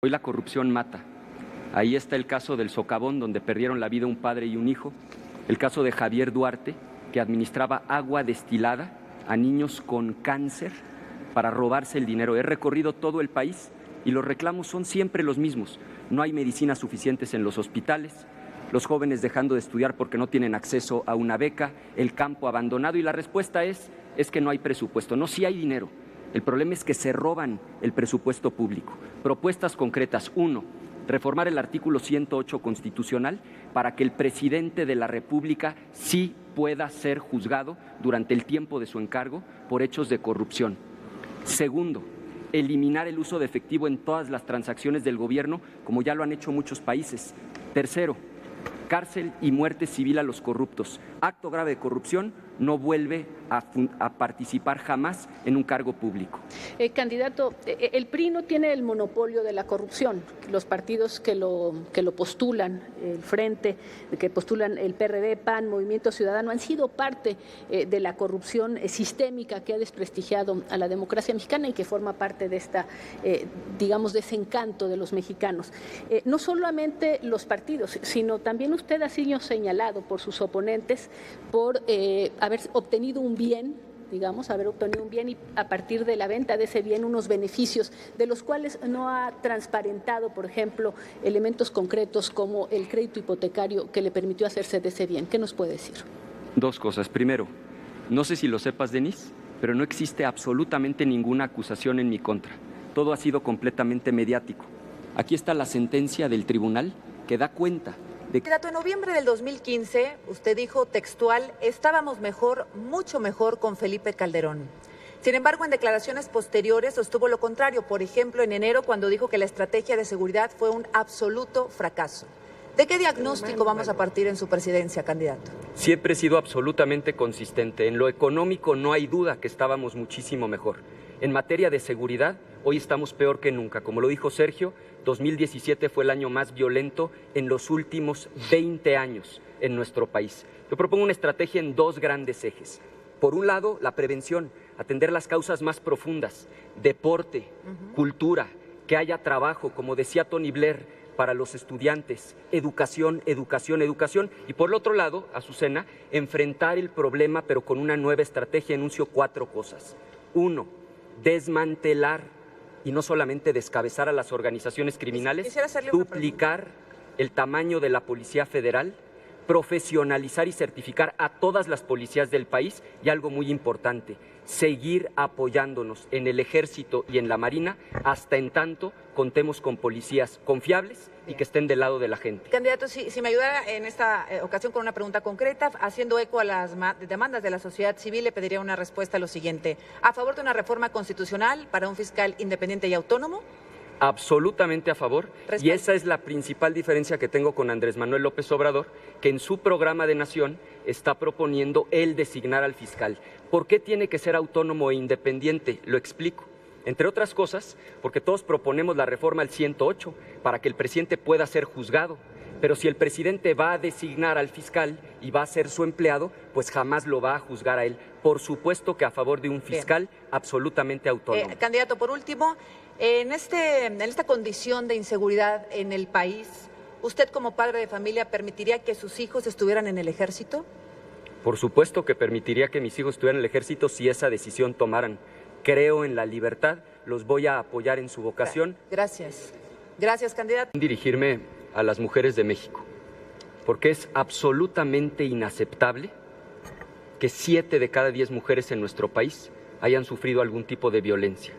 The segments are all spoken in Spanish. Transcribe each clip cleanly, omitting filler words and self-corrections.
Hoy la corrupción mata. Ahí está el caso del socavón, donde perdieron la vida un padre y un hijo. El caso de Javier Duarte, que administraba agua destilada a niños con cáncer para robarse el dinero. He recorrido todo el país y los reclamos son siempre los mismos. No hay medicinas suficientes en los hospitales, los jóvenes dejando de estudiar porque no tienen acceso a una beca, el campo abandonado, y la respuesta es que no hay presupuesto. No, sí hay dinero. El problema es que se roban el presupuesto público. Propuestas concretas. 1. Reformar el artículo 108 constitucional para que el presidente de la República sí pueda ser juzgado durante el tiempo de su encargo por hechos de corrupción. 2. Eliminar el uso de efectivo en todas las transacciones del gobierno, como ya lo han hecho muchos países. 3. Cárcel y muerte civil a los corruptos. Acto grave de corrupción no vuelve a participar jamás en un cargo público. Candidato, el PRI no tiene el monopolio de la corrupción. Los partidos que lo postulan, el Frente, que postulan el PRD, PAN, Movimiento Ciudadano, han sido parte de la corrupción sistémica que ha desprestigiado a la democracia mexicana y que forma parte de esta, digamos, desencanto de los mexicanos. No solamente los partidos, sino también usted ha sido señalado por sus oponentes por haber obtenido un bien, digamos, y a partir de la venta de ese bien unos beneficios de los cuales no ha transparentado, por ejemplo, elementos concretos como el crédito hipotecario que le permitió hacerse de ese bien. ¿Qué nos puede decir? 2 cosas. Primero, no sé si lo sepas, Denise, pero no existe absolutamente ninguna acusación en mi contra. Todo ha sido completamente mediático. Aquí está la sentencia del tribunal que da cuenta de que... En noviembre del 2015, usted dijo textual, estábamos mejor, mucho mejor con Felipe Calderón. Sin embargo, en declaraciones posteriores sostuvo lo contrario. Por ejemplo, en enero, cuando dijo que la estrategia de seguridad fue un absoluto fracaso. ¿De qué diagnóstico vamos a partir en su presidencia, candidato? Siempre he sido absolutamente consistente. En lo económico no hay duda que estábamos muchísimo mejor. En materia de seguridad, hoy estamos peor que nunca. Como lo dijo Sergio, 2017 fue el año más violento en los últimos 20 años en nuestro país. Yo propongo una estrategia en 2 grandes ejes. Por un lado, la prevención, atender las causas más profundas, deporte, cultura, que haya trabajo, como decía Tony Blair, para los estudiantes, educación, educación, educación. Y por el otro lado, Azucena, enfrentar el problema, pero con una nueva estrategia. Enuncio 4 cosas. 1, desmantelar y no solamente descabezar a las organizaciones criminales, duplicar el tamaño de la Policía Federal, profesionalizar y certificar a todas las policías del país y algo muy importante, seguir apoyándonos en el Ejército y en la Marina hasta en tanto contemos con policías confiables y que estén del lado de la gente. Candidato, si me ayudara en esta ocasión con una pregunta concreta, haciendo eco a las demandas de la sociedad civil, le pediría una respuesta a lo siguiente. ¿A favor de una reforma constitucional para un fiscal independiente y autónomo? Absolutamente a favor, y esa es la principal diferencia que tengo con Andrés Manuel López Obrador, que en su programa de Nación está proponiendo él designar al fiscal. ¿Por qué tiene que ser autónomo e independiente? Lo explico. Entre otras cosas, porque todos proponemos la reforma al 108 para que el presidente pueda ser juzgado. Pero si el presidente va a designar al fiscal y va a ser su empleado, pues jamás lo va a juzgar a él. Por supuesto que a favor de un fiscal absolutamente autónomo. Candidato, por último, en esta condición de inseguridad en el país, ¿usted como padre de familia permitiría que sus hijos estuvieran en el ejército? Por supuesto que permitiría que mis hijos estuvieran en el ejército si esa decisión tomaran. Creo en la libertad, los voy a apoyar en su vocación. Gracias. Gracias, candidato. Dirigirme a las mujeres de México, porque es absolutamente inaceptable que 7 de cada 10 mujeres en nuestro país hayan sufrido algún tipo de violencia.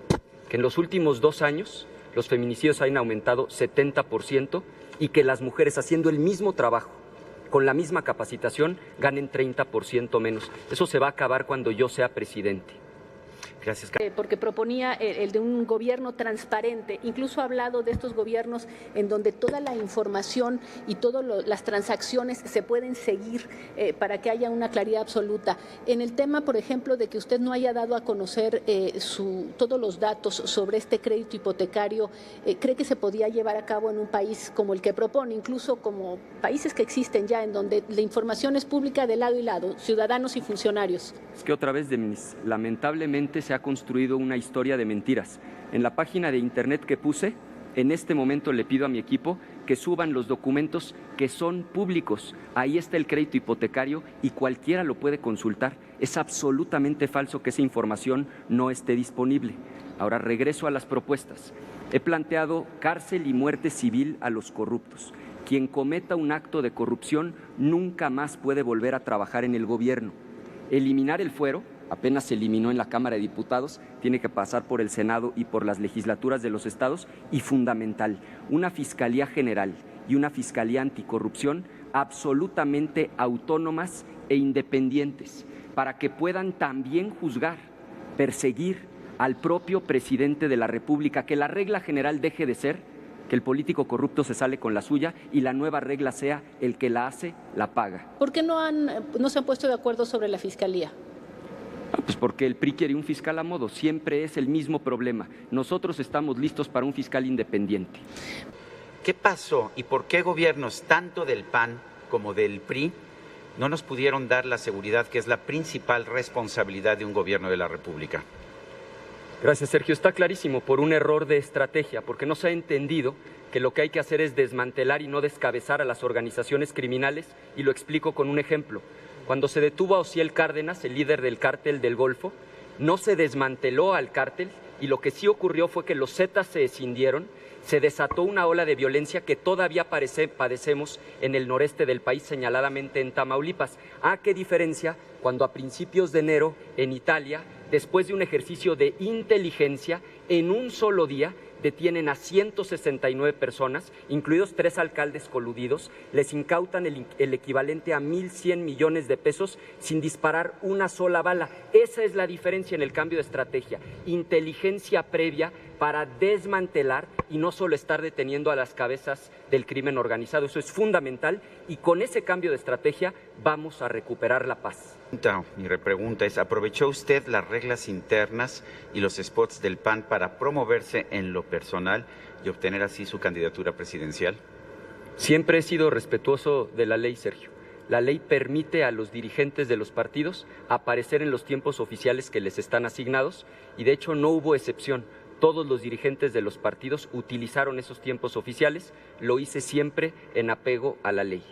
Que en los últimos 2 años los feminicidios hayan aumentado 70% y que las mujeres haciendo el mismo trabajo, con la misma capacitación, ganen 30% menos. Eso se va a acabar cuando yo sea presidente. Gracias. Porque proponía el de un gobierno transparente, incluso ha hablado de estos gobiernos en donde toda la información y todas las transacciones se pueden seguir para que haya una claridad absoluta. En el tema, por ejemplo, de que usted no haya dado a conocer todos los datos sobre este crédito hipotecario, ¿cree que se podía llevar a cabo en un país como el que propone, incluso como países que existen ya, en donde la información es pública de lado y lado, ciudadanos y funcionarios? Es que otra vez, Denise, lamentablemente se ha construido una historia de mentiras. En la página de internet que puse en este momento le pido a mi equipo que suban los documentos que son públicos. Ahí está el crédito hipotecario y cualquiera lo puede consultar. Es absolutamente falso que esa información no esté disponible. Ahora regreso a las propuestas. He planteado cárcel y muerte civil a los corruptos. Quien cometa un acto de corrupción nunca más puede volver a trabajar en el gobierno. Eliminar el fuero, apenas se eliminó en la Cámara de Diputados, tiene que pasar por el Senado y por las legislaturas de los estados, y fundamental, una Fiscalía General y una Fiscalía Anticorrupción absolutamente autónomas e independientes, para que puedan también juzgar, perseguir al propio presidente de la República, que la regla general deje de ser que el político corrupto se sale con la suya y la nueva regla sea el que la hace, la paga. ¿Por qué no se han puesto de acuerdo sobre la Fiscalía? Pues porque el PRI quiere un fiscal a modo, siempre es el mismo problema. Nosotros estamos listos para un fiscal independiente. ¿Qué pasó y por qué gobiernos tanto del PAN como del PRI no nos pudieron dar la seguridad que es la principal responsabilidad de un gobierno de la República? Gracias, Sergio. Está clarísimo, por un error de estrategia, porque no se ha entendido que lo que hay que hacer es desmantelar y no descabezar a las organizaciones criminales, y lo explico con un ejemplo. Cuando se detuvo a Osiel Cárdenas, el líder del cártel del Golfo, no se desmanteló al cártel, y lo que sí ocurrió fue que los Zetas se escindieron, se desató una ola de violencia que todavía padecemos en el noreste del país, señaladamente en Tamaulipas. ¿Qué diferencia cuando a principios de enero en Italia, después de un ejercicio de inteligencia, en un solo día detienen a 169 personas, incluidos 3 alcaldes coludidos, les incautan el equivalente a 1.100 millones de pesos sin disparar una sola bala? Esa es la diferencia en el cambio de estrategia, inteligencia previa para desmantelar y no solo estar deteniendo a las cabezas del crimen organizado. Eso es fundamental, y con ese cambio de estrategia vamos a recuperar la paz. Mi repregunta es, ¿aprovechó usted las reglas internas y los spots del PAN para promoverse en lo personal y obtener así su candidatura presidencial? Siempre he sido respetuoso de la ley, Sergio. La ley permite a los dirigentes de los partidos aparecer en los tiempos oficiales que les están asignados, y de hecho no hubo excepción. Todos los dirigentes de los partidos utilizaron esos tiempos oficiales. Lo hice siempre en apego a la ley.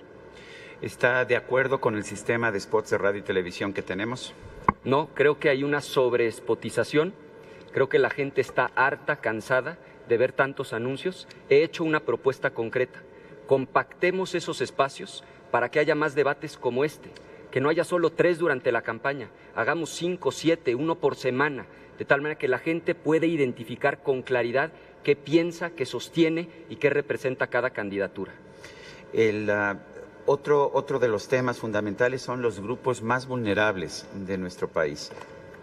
¿Está de acuerdo con el sistema de spots de radio y televisión que tenemos? No, creo que hay una sobreespotización. Creo que la gente está harta, cansada de ver tantos anuncios. He hecho una propuesta concreta. Compactemos esos espacios para que haya más debates como este, que no haya solo 3 durante la campaña, hagamos 5, 7, 1 por semana, de tal manera que la gente puede identificar con claridad qué piensa, qué sostiene y qué representa cada candidatura. Otro de los temas fundamentales son los grupos más vulnerables de nuestro país.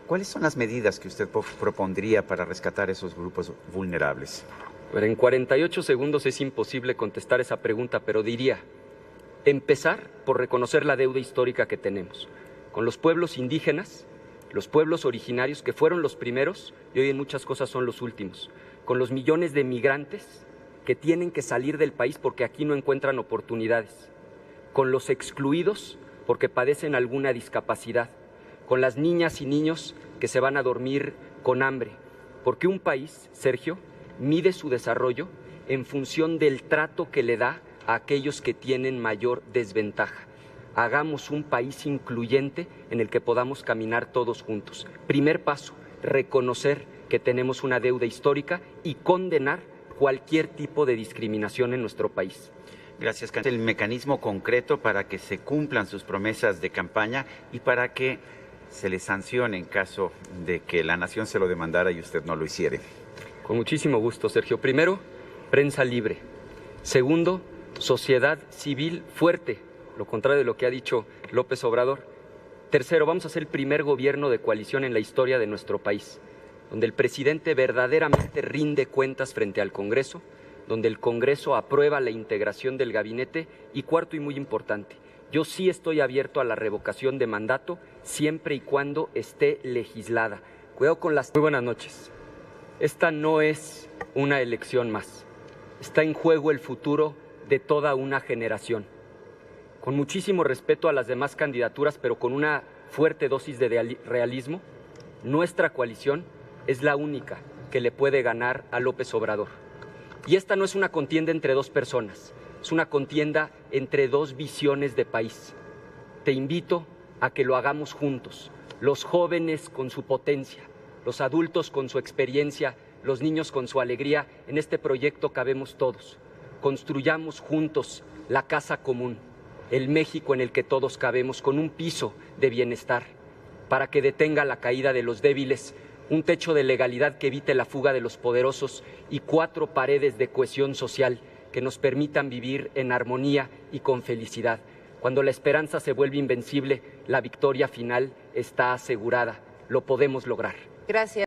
¿Cuáles son las medidas que usted propondría para rescatar esos grupos vulnerables? Bueno, en 48 segundos es imposible contestar esa pregunta, pero diría, empezar por reconocer la deuda histórica que tenemos con los pueblos indígenas, los pueblos originarios que fueron los primeros y hoy en muchas cosas son los últimos, con los millones de migrantes que tienen que salir del país porque aquí no encuentran oportunidades, con los excluidos porque padecen alguna discapacidad, con las niñas y niños que se van a dormir con hambre, porque un país, Sergio, mide su desarrollo en función del trato que le da a aquellos que tienen mayor desventaja. Hagamos un país incluyente en el que podamos caminar todos juntos. Primer paso, reconocer que tenemos una deuda histórica y condenar cualquier tipo de discriminación en nuestro país. Gracias. El mecanismo concreto para que se cumplan sus promesas de campaña y para que se les sancione en caso de que la nación se lo demandara y usted no lo hiciere. Con muchísimo gusto, Sergio. Primero, prensa libre. Segundo, sociedad civil fuerte, lo contrario de lo que ha dicho López Obrador. Tercero, vamos a ser el primer gobierno de coalición en la historia de nuestro país, donde el presidente verdaderamente rinde cuentas frente al Congreso, donde el Congreso aprueba la integración del gabinete y cuarto y muy importante, yo sí estoy abierto a la revocación de mandato siempre y cuando esté legislada. Cuidado con las... Muy buenas noches. Esta no es una elección más. Está en juego el futuro de toda una generación. Con muchísimo respeto a las demás candidaturas, pero con una fuerte dosis de realismo, nuestra coalición es la única que le puede ganar a López Obrador. Y esta no es una contienda entre dos personas, es una contienda entre dos visiones de país. Te invito a que lo hagamos juntos, los jóvenes con su potencia, los adultos con su experiencia, los niños con su alegría. En este proyecto cabemos todos. Construyamos juntos la casa común, el México en el que todos cabemos, con un piso de bienestar, para que detenga la caída de los débiles, un techo de legalidad que evite la fuga de los poderosos y 4 paredes de cohesión social que nos permitan vivir en armonía y con felicidad. Cuando la esperanza se vuelve invencible, la victoria final está asegurada. Lo podemos lograr. Gracias.